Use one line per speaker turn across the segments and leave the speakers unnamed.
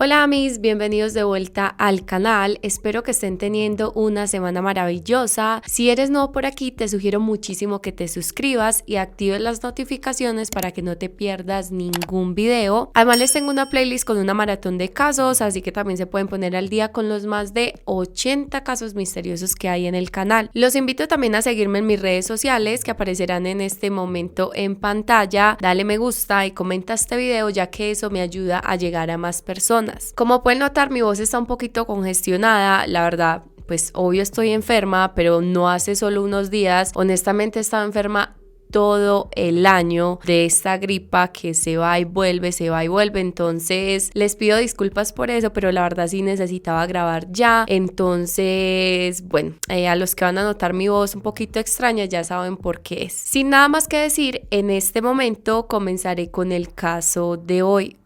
Hola mis, bienvenidos de vuelta al canal, espero que estén teniendo una semana maravillosa. Si eres nuevo por aquí, te sugiero muchísimo que te suscribas y actives las notificaciones para que no te pierdas ningún video. Además les tengo una playlist con una maratón de casos, así que también se pueden poner al día con los más de 80 casos misteriosos que hay en el canal. Los invito también a seguirme en mis redes sociales que aparecerán en este momento en pantalla. Dale me gusta y comenta este video, ya que eso me ayuda a llegar a más personas. Como pueden notar, mi voz está un poquito congestionada, la verdad, pues obvio estoy enferma, pero no hace solo unos días. Honestamente estaba enferma todo el año de esta gripa que se va y vuelve, entonces les pido disculpas por eso, pero la verdad sí necesitaba grabar ya. Entonces bueno, a los que van a notar mi voz un poquito extraña ya saben por qué es. Sin nada más que decir, en este momento comenzaré con el caso de hoy.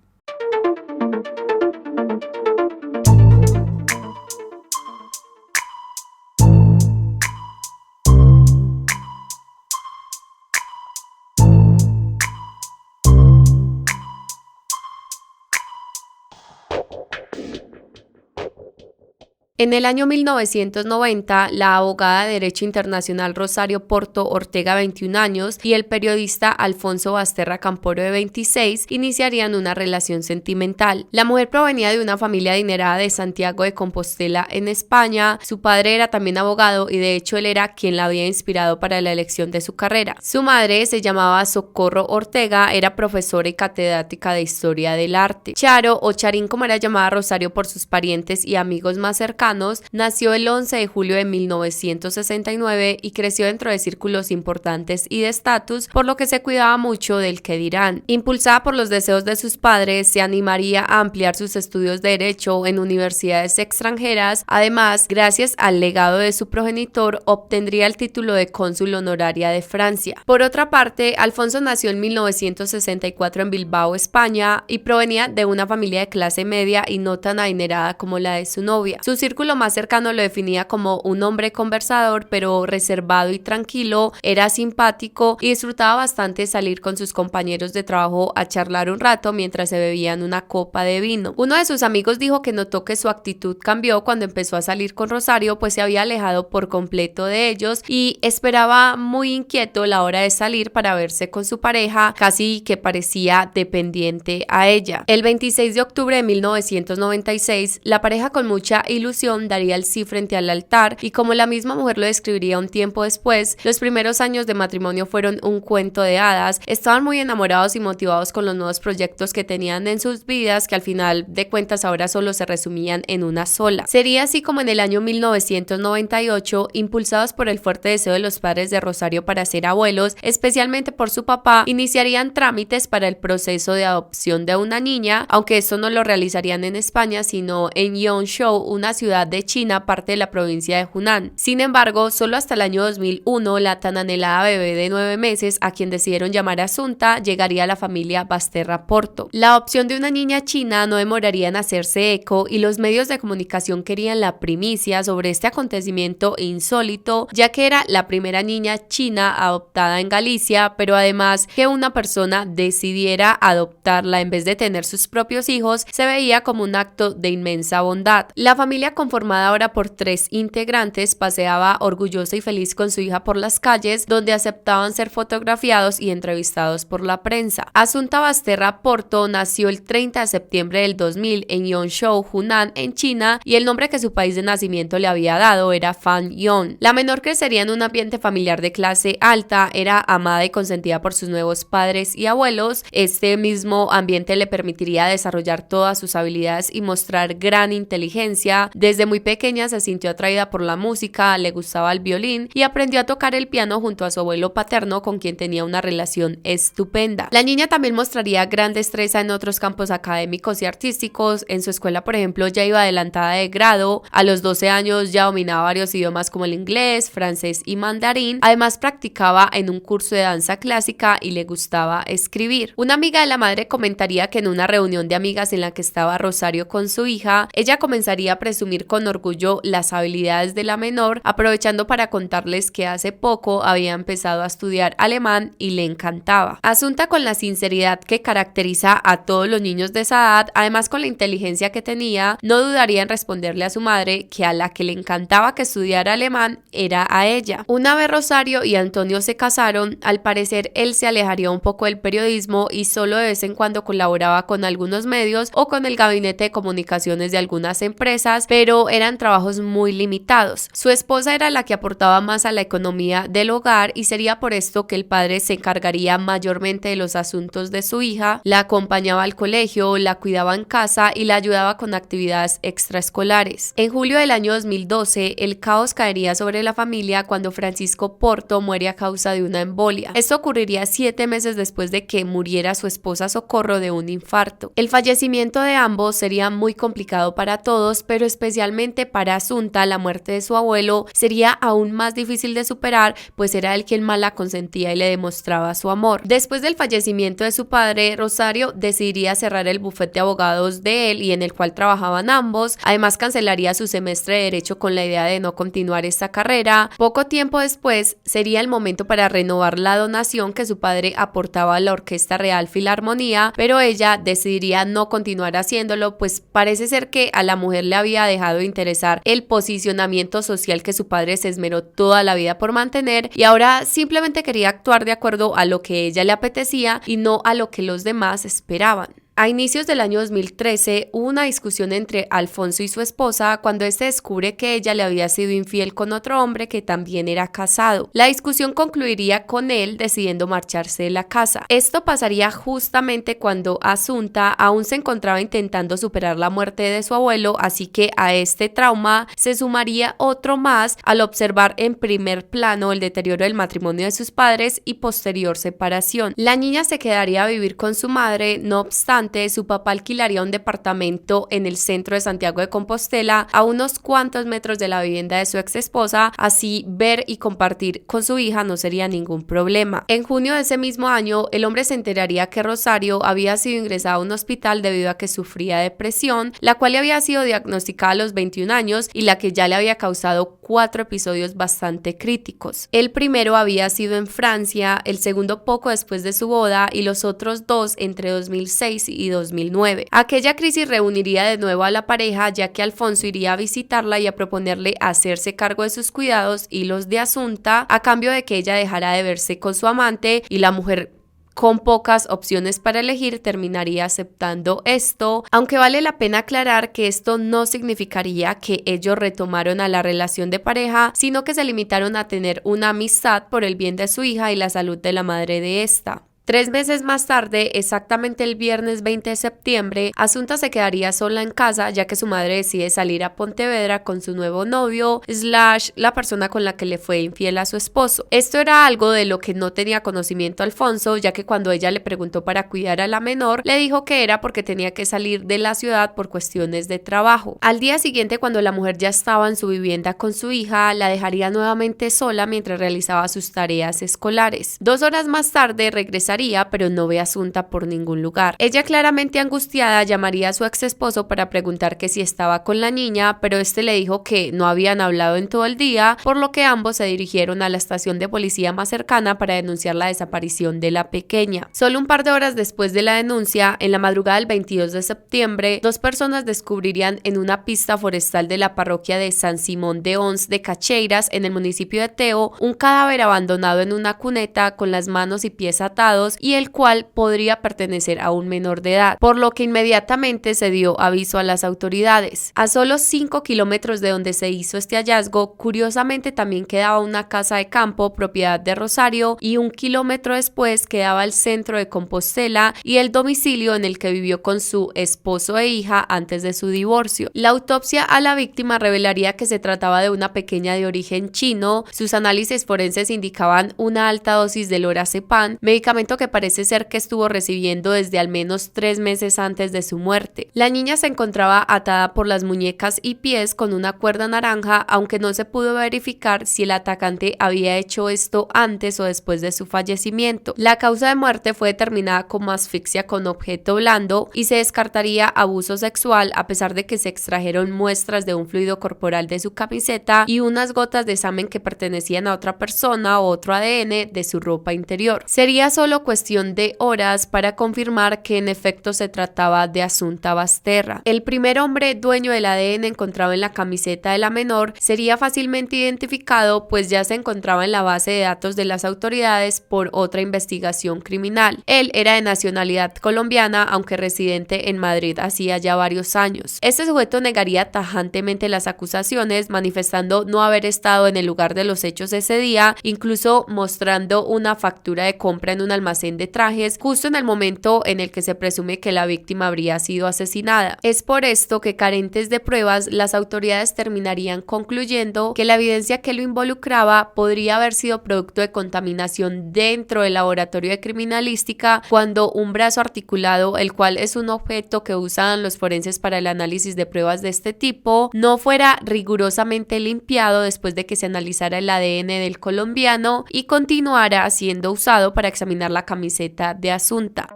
En el año 1990, la abogada de Derecho Internacional Rosario Porto Ortega, 21 años, y el periodista Alfonso Basterra Camporo, de 26, iniciarían una relación sentimental. La mujer provenía de una familia adinerada de Santiago de Compostela, en España. Su padre era también abogado y de hecho él era quien la había inspirado para la elección de su carrera. Su madre se llamaba Socorro Ortega, era profesora y catedrática de Historia del Arte. Charo, o Charín como era llamada Rosario por sus parientes y amigos más cercanos, nació el 11 de julio de 1969 y creció dentro de círculos importantes y de estatus, por lo que se cuidaba mucho del qué dirán. Impulsada por los deseos de sus padres, se animaría a ampliar sus estudios de derecho en universidades extranjeras. Además, gracias al legado de su progenitor, obtendría el título de cónsul honoraria de Francia. Por otra parte, Alfonso nació en 1964 en Bilbao, España, y provenía de una familia de clase media y no tan adinerada como la de su novia. Su círculo más cercano lo definía como un hombre conversador, pero reservado y tranquilo, era simpático y disfrutaba bastante salir con sus compañeros de trabajo a charlar un rato mientras se bebían una copa de vino. Uno de sus amigos dijo que notó que su actitud cambió cuando empezó a salir con Rosario, pues se había alejado por completo de ellos y esperaba muy inquieto la hora de salir para verse con su pareja, casi que parecía dependiente a ella. El 26 de octubre de 1996, la pareja, con mucha ilusión, daría el sí frente al altar, y como la misma mujer lo describiría un tiempo después, los primeros años de matrimonio fueron un cuento de hadas. Estaban muy enamorados y motivados con los nuevos proyectos que tenían en sus vidas, que al final de cuentas ahora solo se resumían en una sola. Sería así como en el año 1998, impulsados por el fuerte deseo de los padres de Rosario para ser abuelos, especialmente por su papá, iniciarían trámites para el proceso de adopción de una niña, aunque esto no lo realizarían en España, sino en Yongzhou, una ciudad de China, parte de la provincia de Hunan. Sin embargo, solo hasta el año 2001, la tan anhelada bebé de 9 meses, a quien decidieron llamar Asunta, llegaría a la familia Basterra Porto. La opción de una niña china no demoraría en hacerse eco, y los medios de comunicación querían la primicia sobre este acontecimiento insólito, ya que era la primera niña china adoptada en Galicia, pero además que una persona decidiera adoptarla en vez de tener sus propios hijos se veía como un acto de inmensa bondad. La familia, conformada ahora por 3 integrantes, paseaba orgullosa y feliz con su hija por las calles, donde aceptaban ser fotografiados y entrevistados por la prensa. Asunta Basterra Porto nació el 30 de septiembre del 2000 en Yongzhou, Hunan, en China, y el nombre que su país de nacimiento le había dado era Fan Yon. La menor crecería en un ambiente familiar de clase alta, era amada y consentida por sus nuevos padres y abuelos. Este mismo ambiente le permitiría desarrollar todas sus habilidades y mostrar gran inteligencia. Desde muy pequeña se sintió atraída por la música, le gustaba el violín y aprendió a tocar el piano junto a su abuelo paterno, con quien tenía una relación estupenda. La niña también mostraría gran destreza en otros campos académicos y artísticos. En su escuela, por ejemplo, ya iba adelantada de grado. A los 12 años ya dominaba varios idiomas como el inglés, francés y mandarín. Además, practicaba en un curso de danza clásica y le gustaba escribir. Una amiga de la madre comentaría que en una reunión de amigas en la que estaba Rosario con su hija, ella comenzaría a presumir presumir con orgullo las habilidades de la menor, aprovechando para contarles que hace poco había empezado a estudiar alemán y le encantaba. Asunta, con la sinceridad que caracteriza a todos los niños de esa edad, además con la inteligencia que tenía, no dudaría en responderle a su madre que a la que le encantaba que estudiara alemán era a ella. Una vez Rosario y Antonio se casaron, al parecer él se alejaría un poco del periodismo y solo de vez en cuando colaboraba con algunos medios o con el gabinete de comunicaciones de algunas empresas, pero eran trabajos muy limitados. Su esposa era la que aportaba más a la economía del hogar y sería por esto que el padre se encargaría mayormente de los asuntos de su hija, la acompañaba al colegio, la cuidaba en casa y la ayudaba con actividades extraescolares. En julio del año 2012, el caos caería sobre la familia cuando Francisco Porto muere a causa de una embolia. Esto ocurriría 7 meses después de que muriera su esposa Socorro de un infarto. El fallecimiento de ambos sería muy complicado para todos, pero especialmente para Asunta. La muerte de su abuelo sería aún más difícil de superar, pues era él quien más la consentía y le demostraba su amor. Después del fallecimiento de su padre, Rosario decidiría cerrar el bufete de abogados de él y en el cual trabajaban ambos. Además, cancelaría su semestre de Derecho con la idea de no continuar esta carrera. Poco tiempo después sería el momento para renovar la donación que su padre aportaba a la Orquesta Real Filarmonía, pero ella decidiría no continuar haciéndolo, pues parece ser que a la mujer le había dejado de interesar el posicionamiento social que su padre se esmeró toda la vida por mantener y ahora simplemente quería actuar de acuerdo a lo que ella le apetecía y no a lo que los demás esperaban. A inicios del año 2013 hubo una discusión entre Alfonso y su esposa cuando este descubre que ella le había sido infiel con otro hombre que también era casado. La discusión concluiría con él decidiendo marcharse de la casa. Esto pasaría justamente cuando Asunta aún se encontraba intentando superar la muerte de su abuelo, así que a este trauma se sumaría otro más al observar en primer plano el deterioro del matrimonio de sus padres y posterior separación. La niña se quedaría a vivir con su madre, no obstante, su papá alquilaría un departamento en el centro de Santiago de Compostela, a unos cuantos metros de la vivienda de su ex esposa, así ver y compartir con su hija no sería ningún problema. En junio de ese mismo año, el hombre se enteraría que Rosario había sido ingresada a un hospital debido a que sufría depresión, la cual le había sido diagnosticada a los 21 años y la que ya le había causado 4 episodios bastante críticos. El primero había sido en Francia, el segundo poco después de su boda y los otros 2 entre 2006 y 2009. Aquella crisis reuniría de nuevo a la pareja, ya que Alfonso iría a visitarla y a proponerle hacerse cargo de sus cuidados y los de Asunta a cambio de que ella dejara de verse con su amante, y la mujer, con pocas opciones para elegir, terminaría aceptando esto, aunque vale la pena aclarar que esto no significaría que ellos retomaron a la relación de pareja, sino que se limitaron a tener una amistad por el bien de su hija y la salud de la madre de esta. 3 meses más tarde, exactamente el viernes 20 de septiembre, Asunta se quedaría sola en casa ya que su madre decide salir a Pontevedra con su nuevo novio / la persona con la que le fue infiel a su esposo. Esto era algo de lo que no tenía conocimiento Alfonso, ya que cuando ella le preguntó para cuidar a la menor, le dijo que era porque tenía que salir de la ciudad por cuestiones de trabajo. Al día siguiente, cuando la mujer ya estaba en su vivienda con su hija, la dejaría nuevamente sola mientras realizaba sus tareas escolares. 2 horas más tarde regresaría, pero no ve a Asunta por ningún lugar. Ella, claramente angustiada, llamaría a su ex esposo para preguntar que si estaba con la niña, pero este le dijo que no habían hablado en todo el día, por lo que ambos se dirigieron a la estación de policía más cercana para denunciar la desaparición de la pequeña. Solo un par de horas después de la denuncia, en la madrugada del 22 de septiembre, 2 personas descubrirían en una pista forestal de la parroquia de San Simón de Ons de Cacheiras, en el municipio de Teo, un cadáver abandonado en una cuneta con las manos y pies atados, y el cual podría pertenecer a un menor de edad, por lo que inmediatamente se dio aviso a las autoridades. A solo 5 kilómetros de donde se hizo este hallazgo, curiosamente también quedaba una casa de campo propiedad de Rosario, y 1 kilómetro después quedaba el centro de Compostela y el domicilio en el que vivió con su esposo e hija antes de su divorcio. La autopsia a la víctima revelaría que se trataba de una pequeña de origen chino. Sus análisis forenses indicaban una alta dosis de lorazepam, medicamento tratamiento que parece ser que estuvo recibiendo desde al menos 3 meses antes de su muerte. La niña se encontraba atada por las muñecas y pies con una cuerda naranja, aunque no se pudo verificar si el atacante había hecho esto antes o después de su fallecimiento. La causa de muerte fue determinada como asfixia con objeto blando y se descartaría abuso sexual, a pesar de que se extrajeron muestras de un fluido corporal de su camiseta y unas gotas de examen que pertenecían a otra persona o otro ADN de su ropa interior. Sería solo cuestión de horas para confirmar que en efecto se trataba de Asunta Basterra. El primer hombre dueño del ADN encontrado en la camiseta de la menor sería fácilmente identificado, pues ya se encontraba en la base de datos de las autoridades por otra investigación criminal. Él era de nacionalidad colombiana, aunque residente en Madrid hacía ya varios años. Este sujeto negaría tajantemente las acusaciones, manifestando no haber estado en el lugar de los hechos ese día, incluso mostrando una factura de compra en un almacén de trajes justo en el momento en el que se presume que la víctima habría sido asesinada. Es por esto que, carentes de pruebas, las autoridades terminarían concluyendo que la evidencia que lo involucraba podría haber sido producto de contaminación dentro del laboratorio de criminalística, cuando un brazo articulado, el cual es un objeto que usan los forenses para el análisis de pruebas de este tipo, no fuera rigurosamente limpiado después de que se analizara el ADN del colombiano y continuara siendo usado para examinar la camiseta de Asunta.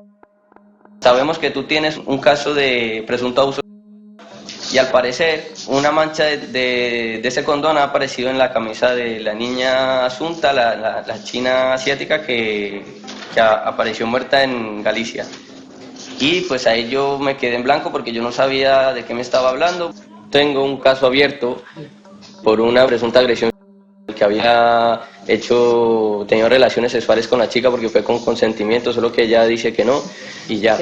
Sabemos que tú tienes un caso de presunto abuso y al parecer una mancha de ese condón ha aparecido en la camisa de la niña Asunta, la china asiática que apareció muerta en Galicia. Y pues ahí yo me quedé en blanco porque yo no sabía de qué me estaba hablando. Tengo un caso abierto por una presunta agresión que había tenido relaciones sexuales con la chica porque fue con consentimiento, solo que ella dice que no y ya.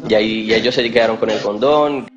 Y ellos se quedaron con el condón.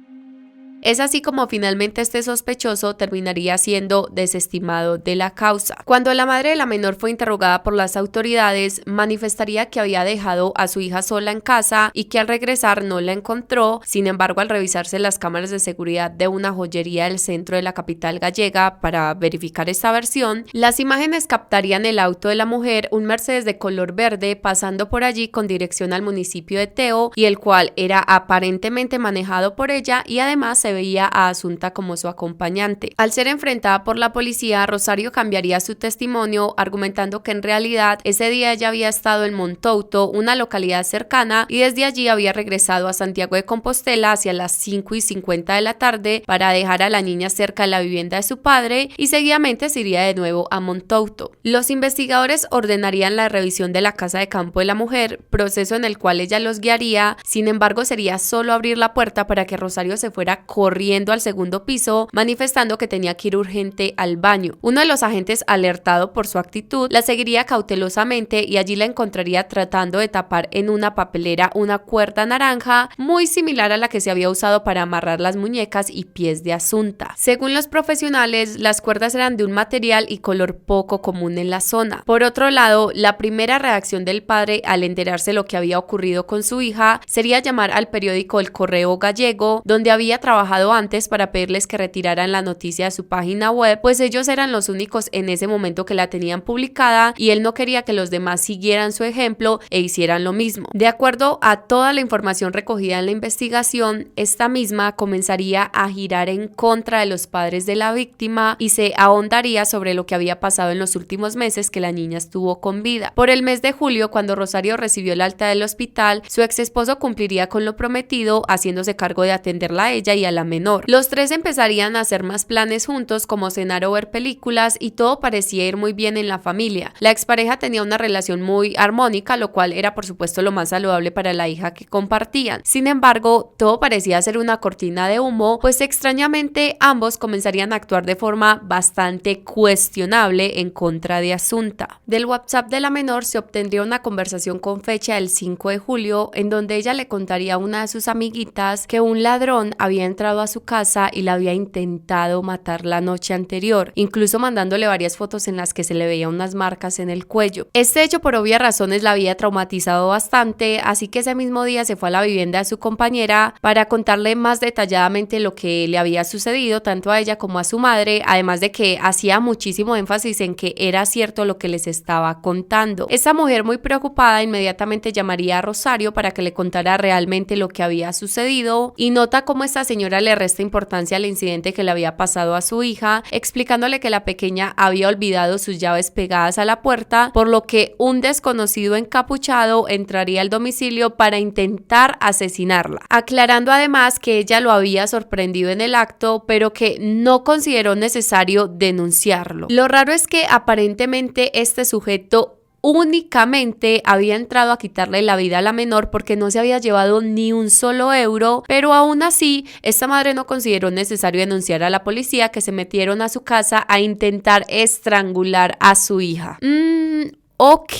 Es así como finalmente este sospechoso terminaría siendo desestimado de la causa. Cuando la madre de la menor fue interrogada por las autoridades, manifestaría que había dejado a su hija sola en casa y que al regresar no la encontró. Sin embargo, al revisarse las cámaras de seguridad de una joyería del centro de la capital gallega para verificar esta versión, las imágenes captarían el auto de la mujer, un Mercedes de color verde, pasando por allí con dirección al municipio de Teo, y el cual era aparentemente manejado por ella, y además se veía a Asunta como su acompañante. Al ser enfrentada por la policía, Rosario cambiaría su testimonio, argumentando que en realidad ese día ella había estado en Montouto, una localidad cercana, y desde allí había regresado a Santiago de Compostela hacia las 5:50 de la tarde para dejar a la niña cerca de la vivienda de su padre y seguidamente se iría de nuevo a Montouto. Los investigadores ordenarían la revisión de la casa de campo de la mujer, proceso en el cual ella los guiaría. Sin embargo, sería solo abrir la puerta para que Rosario se fuera corriendo al segundo piso, manifestando que tenía que ir urgente al baño. Uno de los agentes, alertado por su actitud, la seguiría cautelosamente y allí la encontraría tratando de tapar en una papelera una cuerda naranja muy similar a la que se había usado para amarrar las muñecas y pies de Asunta. Según los profesionales, las cuerdas eran de un material y color poco común en la zona. Por otro lado, la primera reacción del padre al enterarse lo que había ocurrido con su hija sería llamar al periódico El Correo Gallego, donde había trabajado antes, para pedirles que retiraran la noticia de su página web, pues ellos eran los únicos en ese momento que la tenían publicada y él no quería que los demás siguieran su ejemplo e hicieran lo mismo. De acuerdo a toda la información recogida en la investigación, esta misma comenzaría a girar en contra de los padres de la víctima y se ahondaría sobre lo que había pasado en los últimos meses que la niña estuvo con vida. Por el mes de julio, cuando Rosario recibió el alta del hospital, su ex esposo cumpliría con lo prometido, haciéndose cargo de atenderla a ella y a la menor. Los tres empezarían a hacer más planes juntos, como cenar o ver películas, y todo parecía ir muy bien en la familia. La expareja tenía una relación muy armónica, lo cual era por supuesto lo más saludable para la hija que compartían. Sin embargo, todo parecía ser una cortina de humo, pues extrañamente ambos comenzarían a actuar de forma bastante cuestionable en contra de Asunta. Del WhatsApp de la menor se obtendría una conversación con fecha del 5 de julio, en donde ella le contaría a una de sus amiguitas que un ladrón había entrado entrado a su casa y la había intentado matar la noche anterior, incluso mandándole varias fotos en las que se le veía unas marcas en el cuello. Este hecho por obvias razones la había traumatizado bastante, así que ese mismo día se fue a la vivienda de su compañera para contarle más detalladamente lo que le había sucedido tanto a ella como a su madre, además de que hacía muchísimo énfasis en que era cierto lo que les estaba contando. Esta mujer, muy preocupada, inmediatamente llamaría a Rosario para que le contara realmente lo que había sucedido, y nota cómo esta señora le resta importancia al incidente que le había pasado a su hija, explicándole que la pequeña había olvidado sus llaves pegadas a la puerta, por lo que un desconocido encapuchado entraría al domicilio para intentar asesinarla, aclarando además que ella lo había sorprendido en el acto, pero que no consideró necesario denunciarlo. Lo raro es que aparentemente este sujeto únicamente había entrado a quitarle la vida a la menor porque no se había llevado ni un solo euro, pero aún así esta madre no consideró necesario denunciar a la policía, que se metieron a su casa a intentar estrangular a su hija. Ok.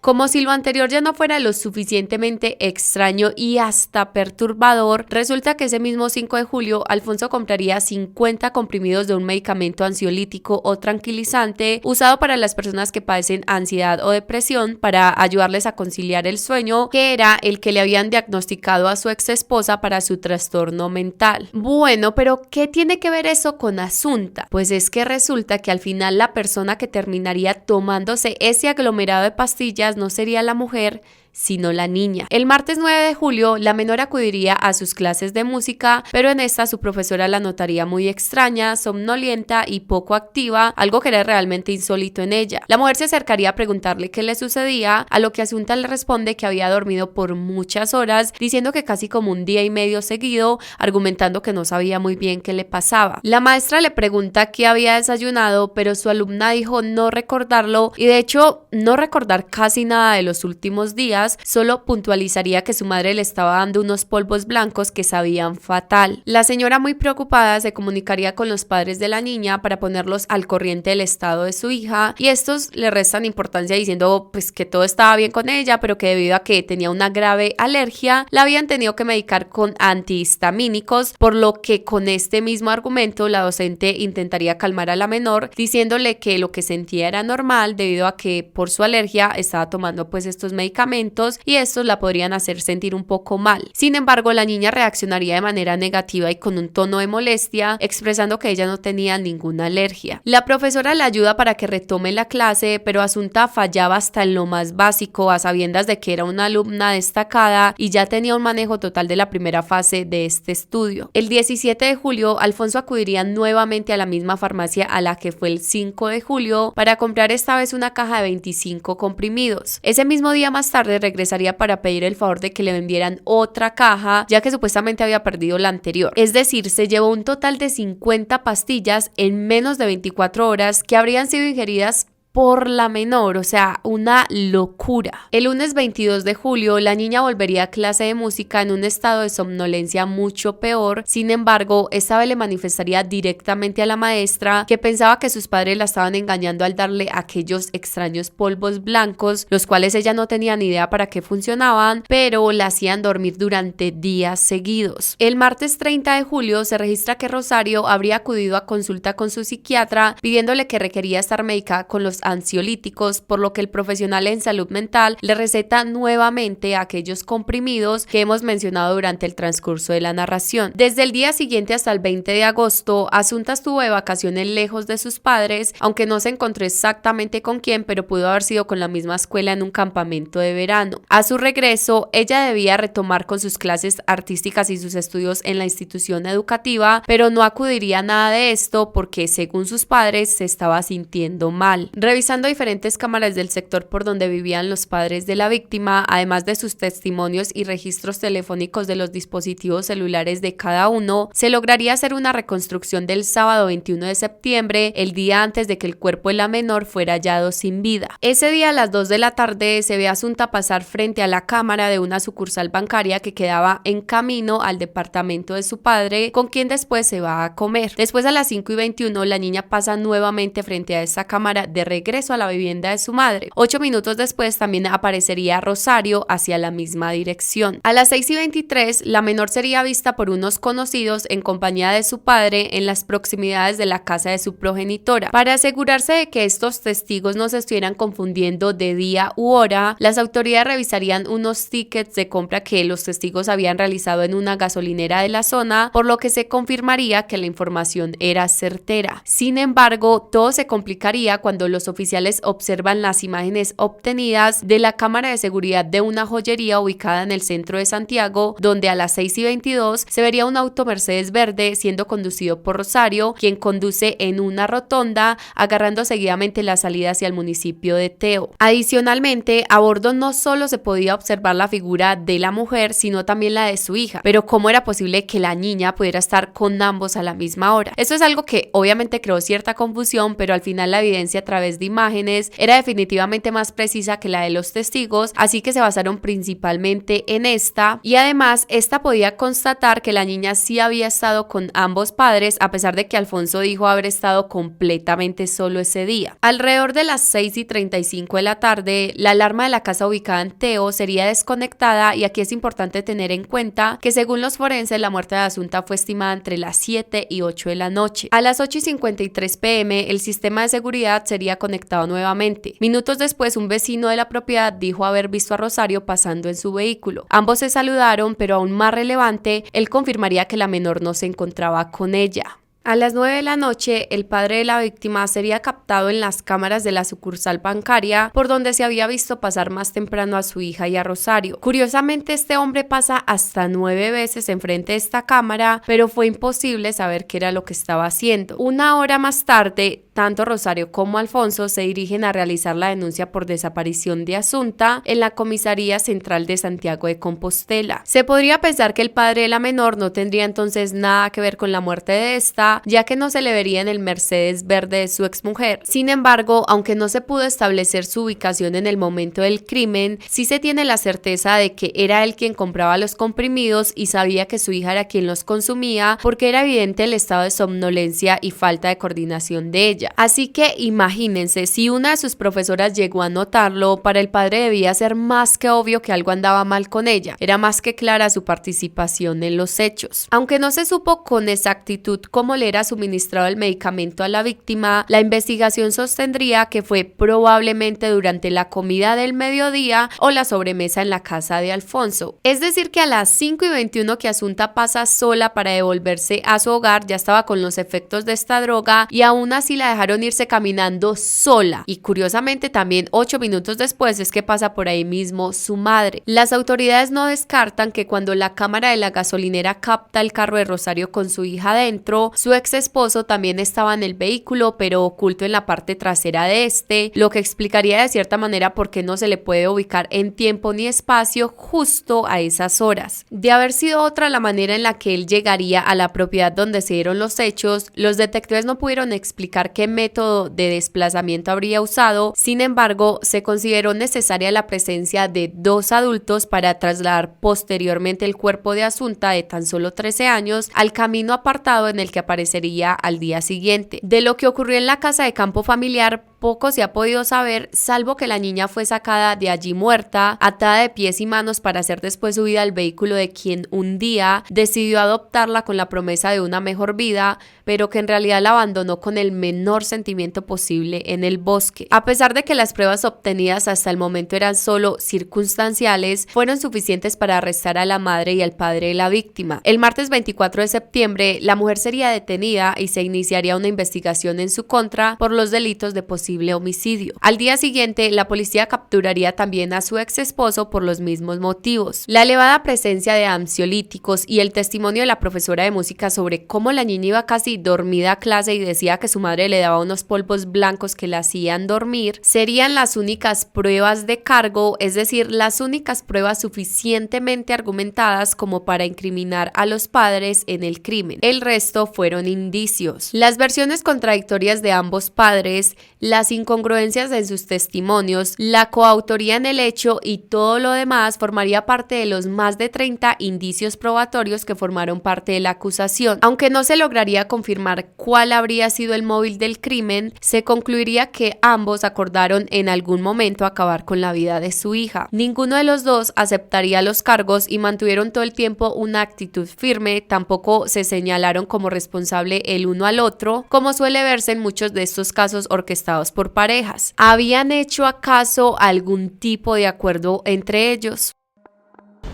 Como si lo anterior ya no fuera lo suficientemente extraño y hasta perturbador, resulta que ese mismo 5 de julio Alfonso compraría 50 comprimidos de un medicamento ansiolítico o tranquilizante usado para las personas que padecen ansiedad o depresión para ayudarles a conciliar el sueño, que era el que le habían diagnosticado a su ex esposa para su trastorno mental. Bueno, pero ¿qué tiene que ver eso con Asunta? Pues es que resulta que al final la persona que terminaría tomándose ese aglomerado de pastillas no sería la mujer, sino la niña. El martes 9 de julio, la menor acudiría a sus clases de música, pero en esta su profesora la notaría muy extraña, somnolienta y poco activa, algo que era realmente insólito en ella. La mujer se acercaría a preguntarle qué le sucedía, a lo que Asunta le responde que había dormido por muchas horas, diciendo que casi como un día y medio seguido, argumentando que no sabía muy bien qué le pasaba. La maestra le pregunta qué había desayunado, pero su alumna dijo no recordarlo, y de hecho no recordar casi nada de los últimos días. Solo puntualizaría que su madre le estaba dando unos polvos blancos que sabían fatal. La señora, muy preocupada, se comunicaría con los padres de la niña para ponerlos al corriente del estado de su hija, y estos le restan importancia diciendo pues que todo estaba bien con ella, pero que debido a que tenía una grave alergia la habían tenido que medicar con antihistamínicos, por lo que con este mismo argumento la docente intentaría calmar a la menor diciéndole que lo que sentía era normal debido a que por su alergia estaba tomando pues estos medicamentos y estos la podrían hacer sentir un poco mal. Sin embargo, la niña reaccionaría de manera negativa y con un tono de molestia, expresando que ella no tenía ninguna alergia. La profesora la ayuda para que retome la clase, pero Asunta fallaba hasta en lo más básico, a sabiendas de que era una alumna destacada y ya tenía un manejo total de la primera fase de este estudio. El 17 de julio, Alfonso acudiría nuevamente a la misma farmacia a la que fue el 5 de julio para comprar esta vez una caja de 25 comprimidos. Ese mismo día más tarde regresaría para pedir el favor de que le vendieran otra caja, ya que supuestamente había perdido la anterior. Es decir, se llevó un total de 50 pastillas en menos de 24 horas que habrían sido ingeridas por la menor, o sea, una locura. El lunes 22 de julio, la niña volvería a clase de música en un estado de somnolencia mucho peor. Sin embargo, esta vez le manifestaría directamente a la maestra que pensaba que sus padres la estaban engañando al darle aquellos extraños polvos blancos, los cuales ella no tenía ni idea para qué funcionaban, pero la hacían dormir durante días seguidos. El martes 30 de julio se registra que Rosario habría acudido a consulta con su psiquiatra pidiéndole que requería estar medicada con los ansiolíticos, por lo que el profesional en salud mental le receta nuevamente aquellos comprimidos que hemos mencionado durante el transcurso de la narración. Desde el día siguiente hasta el 20 de agosto, Asunta estuvo de vacaciones lejos de sus padres, aunque no se encontró exactamente con quién, pero pudo haber sido con la misma escuela en un campamento de verano. A su regreso, ella debía retomar con sus clases artísticas y sus estudios en la institución educativa, pero no acudiría a nada de esto porque, según sus padres, se estaba sintiendo mal. Revisando diferentes cámaras del sector por donde vivían los padres de la víctima, además de sus testimonios y registros telefónicos de los dispositivos celulares de cada uno, se lograría hacer una reconstrucción del sábado 21 de septiembre, el día antes de que el cuerpo de la menor fuera hallado sin vida. Ese día a las 2 de la tarde se ve a Asunta pasar frente a la cámara de una sucursal bancaria que quedaba en camino al departamento de su padre, con quien después se va a comer. Después a las 5:21 la niña pasa nuevamente frente a esa cámara de regreso a la vivienda de su madre. 8 minutos después también aparecería Rosario hacia la misma dirección. A las 6:23, la menor sería vista por unos conocidos en compañía de su padre en las proximidades de la casa de su progenitora. Para asegurarse de que estos testigos no se estuvieran confundiendo de día u hora, las autoridades revisarían unos tickets de compra que los testigos habían realizado en una gasolinera de la zona, por lo que se confirmaría que la información era certera. Sin embargo, todo se complicaría cuando los oficiales observan las imágenes obtenidas de la cámara de seguridad de una joyería ubicada en el centro de Santiago, donde a las 6:22 se vería un auto Mercedes verde siendo conducido por Rosario, quien conduce en una rotonda, agarrando seguidamente la salida hacia el municipio de Teo. Adicionalmente, a bordo no solo se podía observar la figura de la mujer, sino también la de su hija. Pero ¿cómo era posible que la niña pudiera estar con ambos a la misma hora? Esto es algo que obviamente creó cierta confusión, pero al final la evidencia a través de imágenes era definitivamente más precisa que la de los testigos, así que se basaron principalmente en esta, y además esta podía constatar que la niña sí había estado con ambos padres, a pesar de que Alfonso dijo haber estado completamente solo ese día. Alrededor de las 6:35 de la tarde, la alarma de la casa ubicada en Teo sería desconectada, y aquí es importante tener en cuenta que según los forenses la muerte de Asunta fue estimada entre las 7 y 8 de la noche. A las 8:53 p.m. el sistema de seguridad sería conectado nuevamente. Minutos después, un vecino de la propiedad dijo haber visto a Rosario pasando en su vehículo. Ambos se saludaron, pero aún más relevante, él confirmaría que la menor no se encontraba con ella. A las 9 de la noche, el padre de la víctima sería captado en las cámaras de la sucursal bancaria por donde se había visto pasar más temprano a su hija y a Rosario. Curiosamente, este hombre pasa hasta 9 veces enfrente de esta cámara, pero fue imposible saber qué era lo que estaba haciendo. Una hora más tarde, tanto Rosario como Alfonso se dirigen a realizar la denuncia por desaparición de Asunta en la Comisaría Central de Santiago de Compostela. Se podría pensar que el padre de la menor no tendría entonces nada que ver con la muerte de esta, ya que no se le vería en el Mercedes verde de su exmujer. Sin embargo, aunque no se pudo establecer su ubicación en el momento del crimen, sí se tiene la certeza de que era él quien compraba los comprimidos y sabía que su hija era quien los consumía, porque era evidente el estado de somnolencia y falta de coordinación de ella. Así que imagínense, si una de sus profesoras llegó a notarlo, para el padre debía ser más que obvio que algo andaba mal con ella. Era más que clara su participación en los hechos. Aunque no se supo con exactitud cómo le era suministrado el medicamento a la víctima, la investigación sostendría que fue probablemente durante la comida del mediodía o la sobremesa en la casa de Alfonso. Es decir que a las 5:21 que Asunta pasa sola para devolverse a su hogar, ya estaba con los efectos de esta droga y aún así la dejaron irse caminando sola. Y curiosamente también 8 minutos después es que pasa por ahí mismo su madre. Las autoridades no descartan que cuando la cámara de la gasolinera capta el carro de Rosario con su hija dentro, su ex esposo también estaba en el vehículo, pero oculto en la parte trasera de este, lo que explicaría de cierta manera por qué no se le puede ubicar en tiempo ni espacio justo a esas horas. De haber sido otra la manera en la que él llegaría a la propiedad donde se dieron los hechos, los detectives no pudieron explicar qué método de desplazamiento habría usado. Sin embargo, se consideró necesaria la presencia de 2 adultos para trasladar posteriormente el cuerpo de Asunta, de tan solo 13 años, al camino apartado en el que aparecería al día siguiente. De lo que ocurrió en la casa de campo familiar, poco se ha podido saber, salvo que la niña fue sacada de allí muerta, atada de pies y manos para ser después subida al vehículo de quien un día decidió adoptarla con la promesa de una mejor vida, pero que en realidad la abandonó con el menor sentimiento posible en el bosque. A pesar de que las pruebas obtenidas hasta el momento eran solo circunstanciales, fueron suficientes para arrestar a la madre y al padre de la víctima. El martes 24 de septiembre, la mujer sería detenida y se iniciaría una investigación en su contra por los delitos de posible homicidio. Al día siguiente, la policía capturaría también a su ex esposo por los mismos motivos. La elevada presencia de ansiolíticos y el testimonio de la profesora de música sobre cómo la niña iba casi dormida a clase y decía que su madre le daba unos polvos blancos que la hacían dormir, serían las únicas pruebas de cargo, es decir, las únicas pruebas suficientemente argumentadas como para incriminar a los padres en el crimen. El resto fueron indicios. Las versiones contradictorias de ambos padres, las incongruencias en sus testimonios, la coautoría en el hecho y todo lo demás formaría parte de los más de 30 indicios probatorios que formaron parte de la acusación. Aunque no se lograría confirmar cuál habría sido el móvil del del crimen, se concluiría que ambos acordaron en algún momento acabar con la vida de su hija. Ninguno de los dos aceptaría los cargos y mantuvieron todo el tiempo una actitud firme, tampoco se señalaron como responsable el uno al otro, como suele verse en muchos de estos casos orquestados por parejas. ¿Habían hecho acaso algún tipo de acuerdo entre ellos?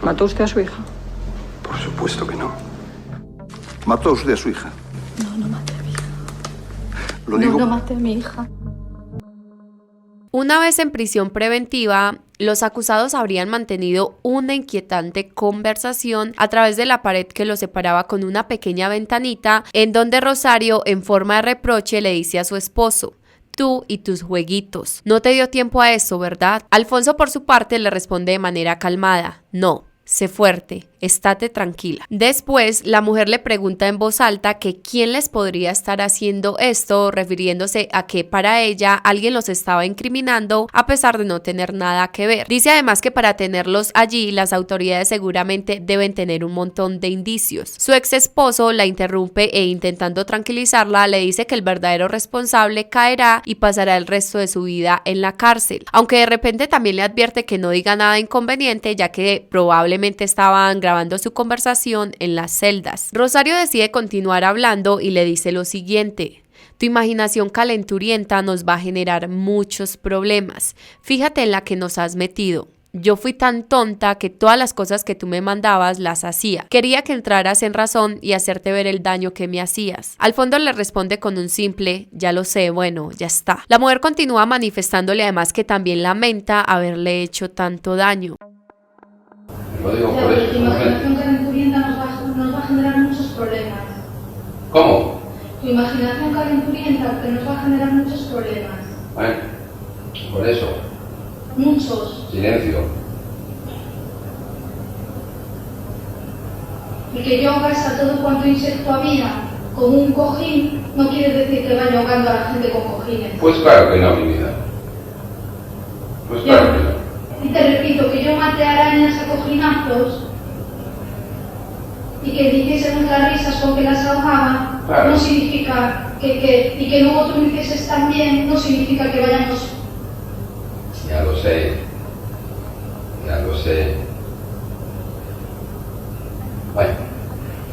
¿Mató usted a su hija?
Por supuesto que no. ¿Mató usted a su hija?
No, no maté a mi hija.
Lo digo.
No maté a mi hija.
Una vez en prisión preventiva, los acusados habrían mantenido una inquietante conversación a través de la pared que los separaba con una pequeña ventanita, en donde Rosario, en forma de reproche, le dice a su esposo: tú y tus jueguitos. No te dio tiempo a eso, ¿verdad? Alfonso, por su parte, le responde de manera calmada: no. Sé fuerte, estate tranquila. Después, la mujer le pregunta en voz alta que quién les podría estar haciendo esto, refiriéndose a que para ella alguien los estaba incriminando a pesar de no tener nada que ver. Dice además que para tenerlos allí, las autoridades seguramente deben tener un montón de indicios. Su ex esposo la interrumpe e intentando tranquilizarla, le dice que el verdadero responsable caerá y pasará el resto de su vida en la cárcel. Aunque de repente también le advierte que no diga nada inconveniente, ya que probablemente estaban grabando su conversación en las celdas. Rosario decide continuar hablando y le dice lo siguiente: tu imaginación calenturienta nos va a generar muchos problemas. Fíjate en la que nos has metido. Yo fui tan tonta que todas las cosas que tú me mandabas las hacía. Quería que entraras en razón y hacerte ver el daño que me hacías. Al fondo le responde con un simple: ya lo sé, bueno, ya está. La mujer continúa manifestándole además que también lamenta haberle hecho tanto daño.
Lo digo por eso. Tu imaginación calenturienta nos va a generar muchos problemas.
¿Cómo?
Tu imaginación calenturienta que nos va a generar muchos problemas.
Bueno, por eso.
Muchos.
Silencio.
Y que yo ahogase a todo cuanto insecto había con un cojín no quiere decir que vaya ahogando a la gente con cojines.
Pues claro que no, mi vida. Pues claro que no.
Y te repito, que yo maté arañas a cojinazos y que hiciese muchas risas con que las ahogaba,
claro.
No significa y que luego tú lo hicieses también, no significa que vayamos.
Ya lo sé. Ya lo sé. Bueno,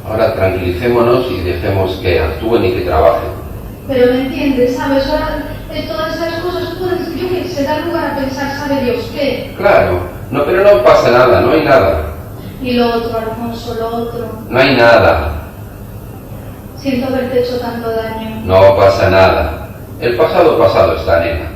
ahora tranquilicémonos y dejemos que actúen y que trabajen.
Pero me entiendes, ¿sabes? Ahora todas esas cosas pueden, yo que se da lugar a pensar, ¿sabe Dios qué?
Claro, no, pero no pasa nada, no hay nada.
Y lo otro, Alfonso, lo otro.
No hay nada.
Siento haberte hecho tanto daño.
No pasa nada. El pasado está, nena.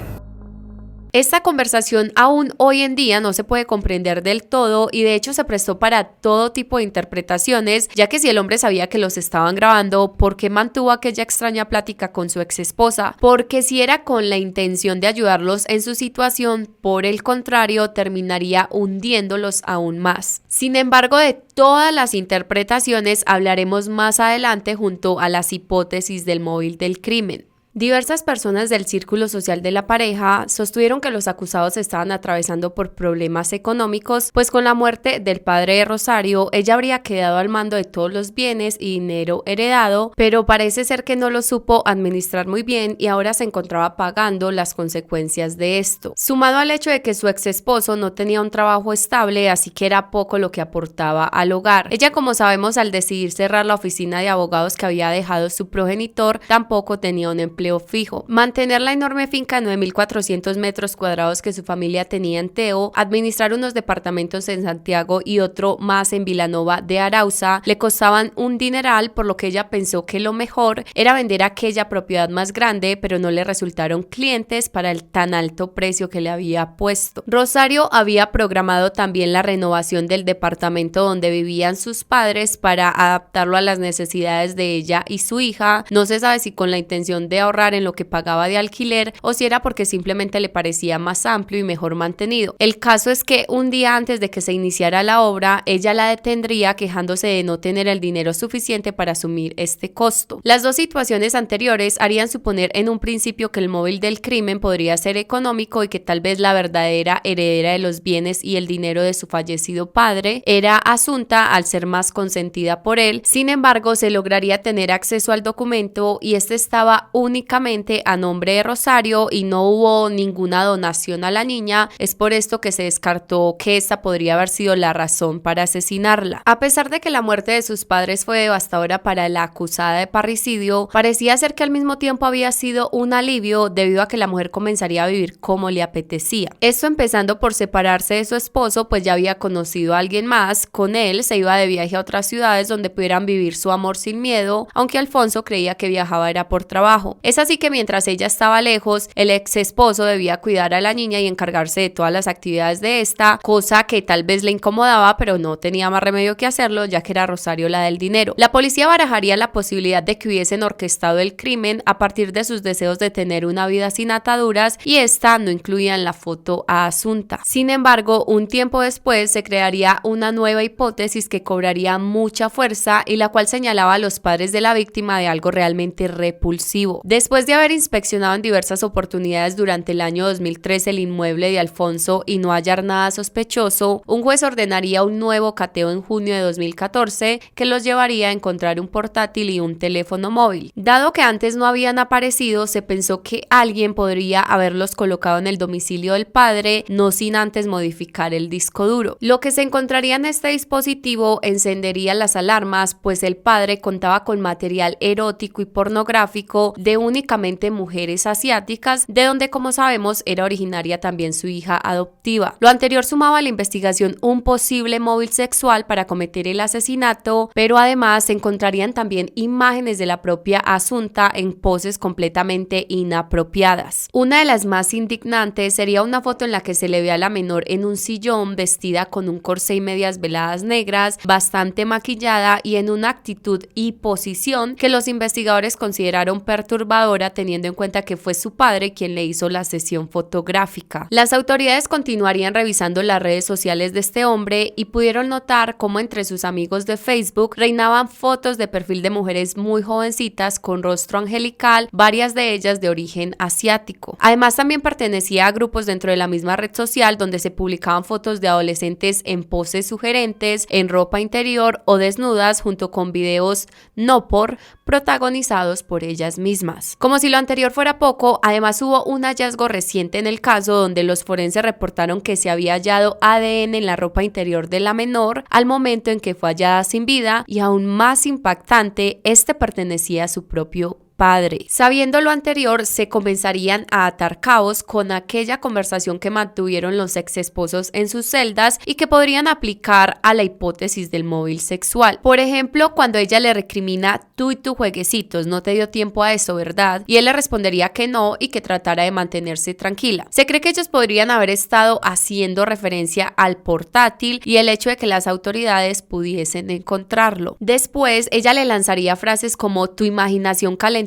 Esta conversación aún hoy en día no se puede comprender del todo y de hecho se prestó para todo tipo de interpretaciones, ya que si el hombre sabía que los estaban grabando, ¿por qué mantuvo aquella extraña plática con su ex esposa? Porque si era con la intención de ayudarlos en su situación, por el contrario, terminaría hundiéndolos aún más. Sin embargo, de todas las interpretaciones hablaremos más adelante junto a las hipótesis del móvil del crimen. Diversas personas del círculo social de la pareja sostuvieron que los acusados estaban atravesando por problemas económicos, pues con la muerte del padre de Rosario, ella habría quedado al mando de todos los bienes y dinero heredado, pero parece ser que no lo supo administrar muy bien y ahora se encontraba pagando las consecuencias de esto. Sumado al hecho de que su ex esposo no tenía un trabajo estable, así que era poco lo que aportaba al hogar. Ella, como sabemos, al decidir cerrar la oficina de abogados que había dejado su progenitor, tampoco tenía un empleo fijo. Mantener la enorme finca de 9.400 metros cuadrados que su familia tenía en Teo, administrar unos departamentos en Santiago y otro más en Vilanova de Arauza, le costaban un dineral, por lo que ella pensó que lo mejor era vender aquella propiedad más grande, pero no le resultaron clientes para el tan alto precio que le había puesto. Rosario había programado también la renovación del departamento donde vivían sus padres para adaptarlo a las necesidades de ella y su hija. No se sabe si con la intención de ahorrar en lo que pagaba de alquiler o si era porque simplemente le parecía más amplio y mejor mantenido. El caso es que un día antes de que se iniciara la obra, ella la detendría quejándose de no tener el dinero suficiente para asumir este costo. Las dos situaciones anteriores harían suponer en un principio que el móvil del crimen podría ser económico y que tal vez la verdadera heredera de los bienes y el dinero de su fallecido padre era Asunta, al ser más consentida por él. Sin embargo, se lograría tener acceso al documento y este estaba únicamente únicamente a nombre de Rosario y no hubo ninguna donación a la niña. Es por esto que se descartó que esta podría haber sido la razón para asesinarla. A pesar de que la muerte de sus padres fue devastadora para la acusada de parricidio, parecía ser que al mismo tiempo había sido un alivio debido a que la mujer comenzaría a vivir como le apetecía. Esto empezando por separarse de su esposo, pues ya había conocido a alguien más. Con él se iba de viaje a otras ciudades donde pudieran vivir su amor sin miedo, aunque Alfonso creía que viajaba era por trabajo. Es así que mientras ella estaba lejos, el ex esposo debía cuidar a la niña y encargarse de todas las actividades de esta, cosa que tal vez le incomodaba, pero no tenía más remedio que hacerlo, ya que era Rosario la del dinero. La policía barajaría la posibilidad de que hubiesen orquestado el crimen a partir de sus deseos de tener una vida sin ataduras, y esta no incluía en la foto a Asunta. Sin embargo, un tiempo después se crearía una nueva hipótesis que cobraría mucha fuerza y la cual señalaba a los padres de la víctima de algo realmente repulsivo. Después de haber inspeccionado en diversas oportunidades durante el año 2013 el inmueble de Alfonso y no hallar nada sospechoso, un juez ordenaría un nuevo cateo en junio de 2014 que los llevaría a encontrar un portátil y un teléfono móvil. Dado que antes no habían aparecido, se pensó que alguien podría haberlos colocado en el domicilio del padre, no sin antes modificar el disco duro. Lo que se encontraría en este dispositivo encendería las alarmas, pues el padre contaba con material erótico y pornográfico de únicamente mujeres asiáticas, de donde, como sabemos, era originaria también su hija adoptiva. Lo anterior sumaba a la investigación un posible móvil sexual para cometer el asesinato, pero además se encontrarían también imágenes de la propia Asunta en poses completamente inapropiadas. Una de las más indignantes sería una foto en la que se le ve a la menor en un sillón vestida con un corsé y medias veladas negras, bastante maquillada y en una actitud y posición que los investigadores consideraron perturbadora, teniendo en cuenta que fue su padre quien le hizo la sesión fotográfica. Las autoridades continuarían revisando las redes sociales de este hombre y pudieron notar cómo entre sus amigos de Facebook reinaban fotos de perfil de mujeres muy jovencitas con rostro angelical, varias de ellas de origen asiático. Además, también pertenecía a grupos dentro de la misma red social donde se publicaban fotos de adolescentes en poses sugerentes, en ropa interior o desnudas, junto con videos no por protagonizados por ellas mismas. Como si lo anterior fuera poco, además hubo un hallazgo reciente en el caso donde los forenses reportaron que se había hallado ADN en la ropa interior de la menor al momento en que fue hallada sin vida, y aún más impactante, este pertenecía a su propio padre. Sabiendo lo anterior, se comenzarían a atar cabos con aquella conversación que mantuvieron los ex esposos en sus celdas y que podrían aplicar a la hipótesis del móvil sexual. Por ejemplo, cuando ella le recrimina: tú y tus jueguecitos, no te dio tiempo a eso, ¿verdad? Y él le respondería que no y que tratara de mantenerse tranquila. Se cree que ellos podrían haber estado haciendo referencia al portátil y el hecho de que las autoridades pudiesen encontrarlo. Después, ella le lanzaría frases como: tu imaginación calenturienta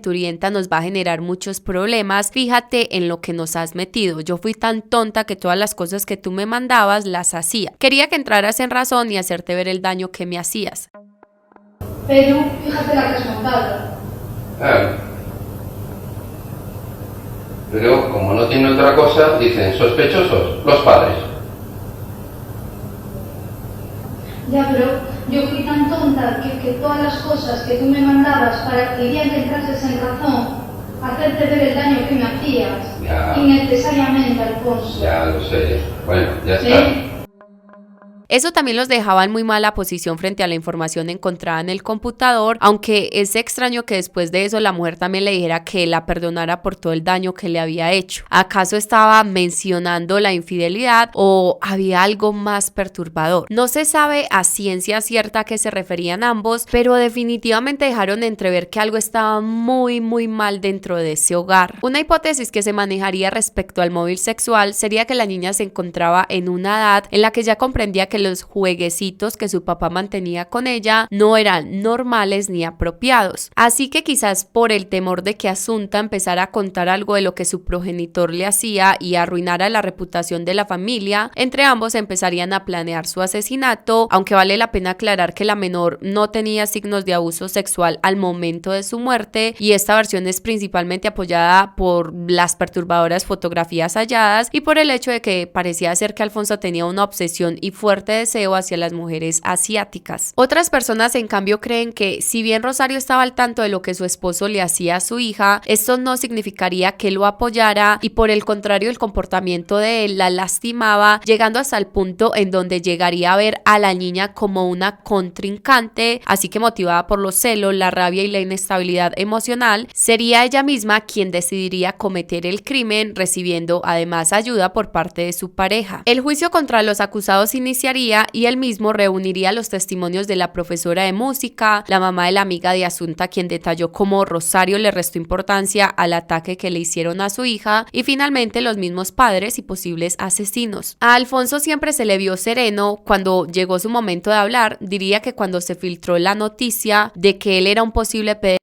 nos va a generar muchos problemas, fíjate en lo que nos has metido, yo fui tan tonta que todas las cosas que tú me mandabas las hacía, quería que entraras en razón y hacerte ver el daño que me hacías.
Pero fíjate la que has montado.
Pero como no tiene otra cosa, dicen sospechosos, los padres.
Ya, pero yo fui tan tonta que todas las cosas que tú me mandabas para que el día que entrases en razón, hacerte ver el daño que me hacías,
ya.
Innecesariamente, Alfonso.
Ya lo sé. Bueno, ya está.
Eso también los dejaba en muy mala posición frente a la información encontrada en el computador, aunque es extraño que después de eso la mujer también le dijera que la perdonara por todo el daño que le había hecho. ¿Acaso estaba mencionando la infidelidad o había algo más perturbador? No se sabe a ciencia cierta a qué se referían ambos, pero definitivamente dejaron entrever que algo estaba muy mal dentro de ese hogar. Una hipótesis que se manejaría respecto al móvil sexual sería que la niña se encontraba en una edad en la que ya comprendía que los jueguecitos que su papá mantenía con ella no eran normales ni apropiados. Así que quizás por el temor de que Asunta empezara a contar algo de lo que su progenitor le hacía y arruinara la reputación de la familia, entre ambos empezarían a planear su asesinato, aunque vale la pena aclarar que la menor no tenía signos de abuso sexual al momento de su muerte, y esta versión es principalmente apoyada por las perturbadoras fotografías halladas y por el hecho de que parecía ser que Alfonso tenía una obsesión y fuerte fuerte deseo hacia las mujeres asiáticas. Otras personas, en cambio, creen que si bien Rosario estaba al tanto de lo que su esposo le hacía a su hija, esto no significaría que lo apoyara y por el contrario el comportamiento de él la lastimaba, llegando hasta el punto en donde llegaría a ver a la niña como una contrincante, así que motivada por los celos, la rabia y la inestabilidad emocional, sería ella misma quien decidiría cometer el crimen, recibiendo además ayuda por parte de su pareja. El juicio contra los acusados iniciaría y él mismo reuniría los testimonios de la profesora de música, la mamá de la amiga de Asunta, quien detalló cómo Rosario le restó importancia al ataque que le hicieron a su hija, y finalmente los mismos padres y posibles asesinos. A Alfonso siempre se le vio sereno. Cuando llegó su momento de hablar, diría que cuando se filtró la noticia de que él era un posible pederasta,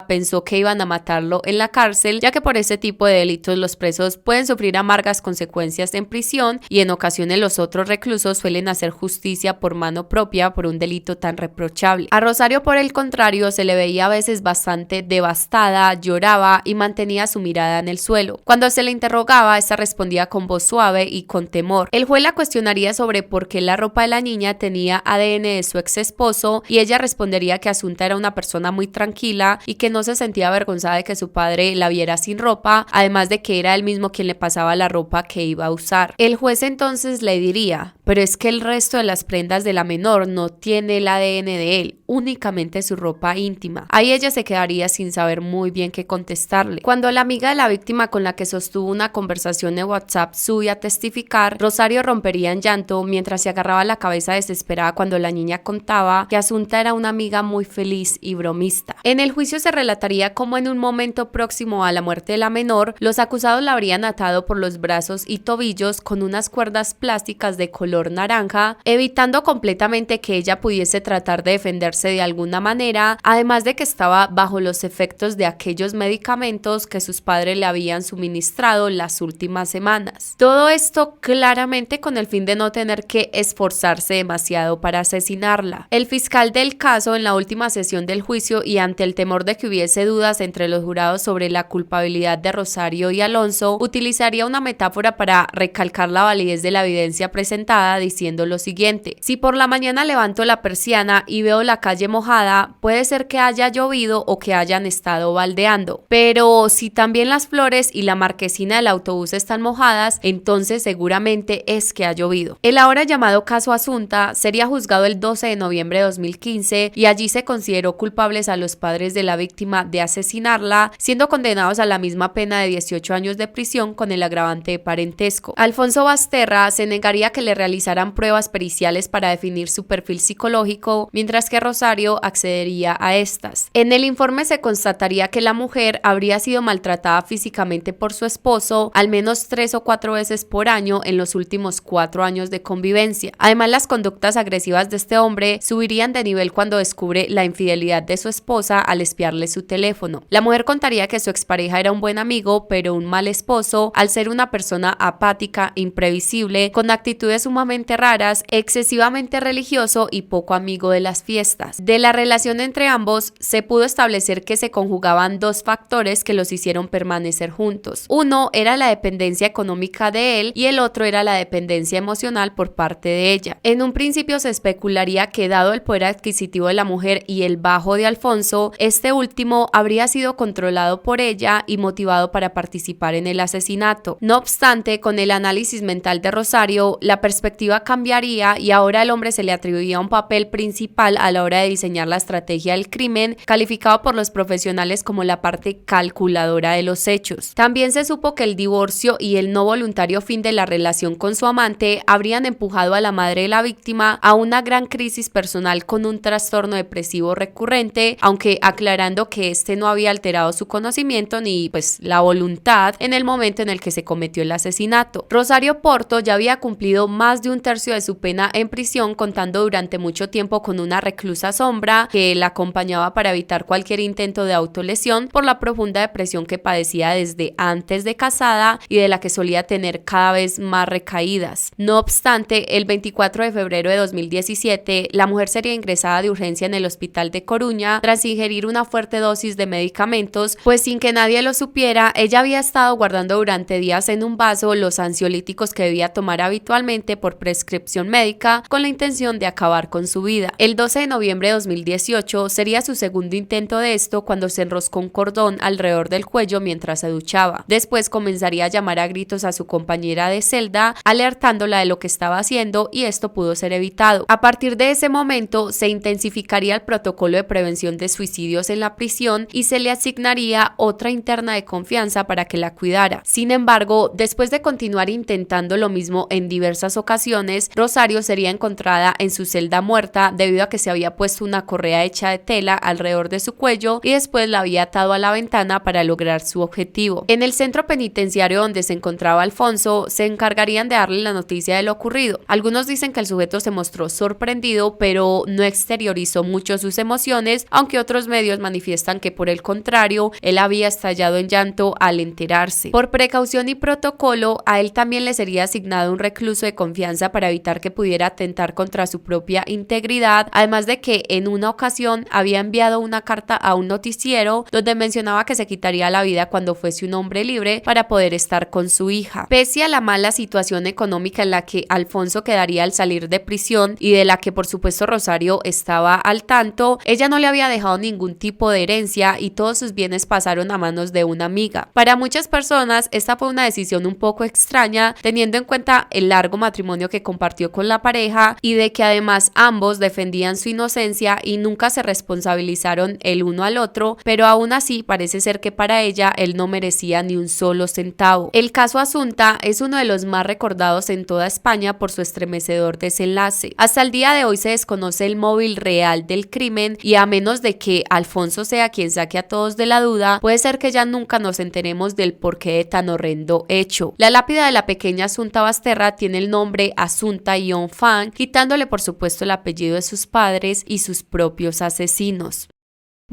pensó que iban a matarlo en la cárcel, ya que por ese tipo de delitos los presos pueden sufrir amargas consecuencias en prisión y en ocasiones los otros reclusos suelen hacer justicia por mano propia por un delito tan reprochable. A Rosario, por el contrario, se le veía a veces bastante devastada, lloraba y mantenía su mirada en el suelo. Cuando se le interrogaba, esta respondía con voz suave y con temor. El juez la cuestionaría sobre por qué la ropa de la niña tenía ADN de su ex esposo y ella respondería que Asunta era una persona muy tranquila y que no se sentía avergonzada de que su padre la viera sin ropa, además de que era él mismo quien le pasaba la ropa que iba a usar. El juez entonces le diría: pero es que el resto de las prendas de la menor no tiene el ADN de él, únicamente su ropa íntima. Ahí ella se quedaría sin saber muy bien qué contestarle. Cuando la amiga de la víctima con la que sostuvo una conversación de WhatsApp sube a testificar, Rosario rompería en llanto mientras se agarraba la cabeza desesperada cuando la niña contaba que Asunta era una amiga muy feliz y bromista. En el juicio se relataría cómo en un momento próximo a la muerte de la menor, los acusados la habrían atado por los brazos y tobillos con unas cuerdas plásticas de color naranja, evitando completamente que ella pudiese tratar de defenderse de alguna manera, además de que estaba bajo los efectos de aquellos medicamentos que sus padres le habían suministrado las últimas semanas. Todo esto claramente con el fin de no tener que esforzarse demasiado para asesinarla. El fiscal del caso, en la última sesión del juicio y ante el temor de que hubiese dudas entre los jurados sobre la culpabilidad de Rosario y Alonso, utilizaría una metáfora para recalcar la validez de la evidencia presentada, diciendo lo siguiente: si por la mañana levanto la persiana y veo la calle mojada, puede ser que haya llovido o que hayan estado baldeando, pero si también las flores y la marquesina del autobús están mojadas, entonces seguramente es que ha llovido. El ahora llamado caso Asunta sería juzgado el 12 de noviembre de 2015 y allí se consideró culpables a los padres de la víctima de asesinarla, siendo condenados a la misma pena de 18 años de prisión con el agravante de parentesco. Alfonso Basterra se negaría a que le realizaran pruebas periciales para definir su perfil psicológico, mientras que Rosario accedería a estas. En el informe se constataría que la mujer habría sido maltratada físicamente por su esposo al menos 3 o 4 veces por año en los últimos 4 años de convivencia. Además, las conductas agresivas de este hombre subirían de nivel cuando descubre la infidelidad de su esposa al espiarle su teléfono. La mujer contaría que su expareja era un buen amigo, pero un mal esposo, al ser una persona apática, imprevisible, con actitudes sumamente raras, excesivamente religioso y poco amigo de las fiestas. De la relación entre ambos se pudo establecer que se conjugaban dos factores que los hicieron permanecer juntos. Uno era la dependencia económica de él y el otro era la dependencia emocional por parte de ella. En un principio se especularía que, dado el poder adquisitivo de la mujer y el bajo de Alfonso, este último habría sido controlado por ella y motivado para participar en el asesinato. No obstante, con el análisis mental de Rosario, la perspectiva cambiaría y ahora al hombre se le atribuía un papel principal a la hora de diseñar la estrategia del crimen, calificado por los profesionales como la parte calculadora de los hechos. También se supo que el divorcio y el no voluntario fin de la relación con su amante habrían empujado a la madre de la víctima a una gran crisis personal con un trastorno depresivo recurrente, aunque aclarando que este no había alterado su conocimiento ni la voluntad en el momento en el que se cometió el asesinato. Rosario Porto ya había cumplido más de un tercio de su pena en prisión, contando durante mucho tiempo con una reclusa sombra que la acompañaba para evitar cualquier intento de autolesión por la profunda depresión que padecía desde antes de casada y de la que solía tener cada vez más recaídas. No obstante, el 24 de febrero de 2017, la mujer sería ingresada de urgencia en el hospital de Coruña tras ingerir una fuerte dosis de medicamentos, pues sin que nadie lo supiera, ella había estado guardando durante días en un vaso los ansiolíticos que debía tomar habitualmente por por prescripción médica con la intención de acabar con su vida. El 12 de noviembre de 2018 sería su segundo intento de esto cuando se enroscó un cordón alrededor del cuello mientras se duchaba. Después comenzaría a llamar a gritos a su compañera de celda, alertándola de lo que estaba haciendo, y esto pudo ser evitado. A partir de ese momento se intensificaría el protocolo de prevención de suicidios en la prisión y se le asignaría otra interna de confianza para que la cuidara. Sin embargo, después de continuar intentando lo mismo en diversas ocasiones, Rosario sería encontrada en su celda muerta debido a que se había puesto una correa hecha de tela alrededor de su cuello y después la había atado a la ventana para lograr su objetivo. En el centro penitenciario donde se encontraba Alfonso, se encargarían de darle la noticia de lo ocurrido. Algunos dicen que el sujeto se mostró sorprendido, pero no exteriorizó mucho sus emociones, aunque otros medios manifiestan que por el contrario, él había estallado en llanto al enterarse. Por precaución y protocolo, a él también le sería asignado un recluso de confianza para evitar que pudiera atentar contra su propia integridad, además de que en una ocasión había enviado una carta a un noticiero donde mencionaba que se quitaría la vida cuando fuese un hombre libre para poder estar con su hija. Pese a la mala situación económica en la que Alfonso quedaría al salir de prisión y de la que por supuesto Rosario estaba al tanto, ella no le había dejado ningún tipo de herencia y todos sus bienes pasaron a manos de una amiga. Para muchas personas esta fue una decisión un poco extraña, teniendo en cuenta el largo matrimonio que compartió con la pareja y de que además ambos defendían su inocencia y nunca se responsabilizaron el uno al otro, pero aún así parece ser que para ella él no merecía ni un solo centavo. El caso Asunta es uno de los más recordados en toda España por su estremecedor desenlace. Hasta el día de hoy se desconoce el móvil real del crimen y a menos de que Alfonso sea quien saque a todos de la duda, puede ser que ya nunca nos enteremos del porqué de tan horrendo hecho. La lápida de la pequeña Asunta Basterra tiene el nombre Asunta Ion Fan, quitándole por supuesto el apellido de sus padres y sus propios asesinos.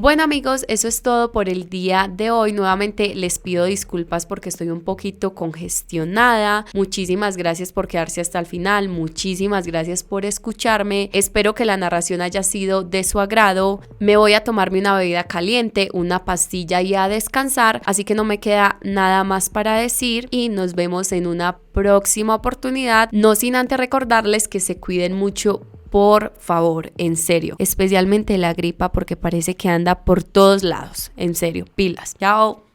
Bueno amigos, eso es todo por el día de hoy. Nuevamente les pido disculpas porque estoy un poquito congestionada. Muchísimas gracias por quedarse hasta el final. Muchísimas gracias por escucharme. Espero que la narración haya sido de su agrado. Me voy a tomarme una bebida caliente, una pastilla y a descansar. Así que no me queda nada más para decir y nos vemos en una próxima oportunidad. No sin antes recordarles que se cuiden mucho. Por favor, en serio, especialmente la gripa porque parece que anda por todos lados. En serio, pilas. Chao.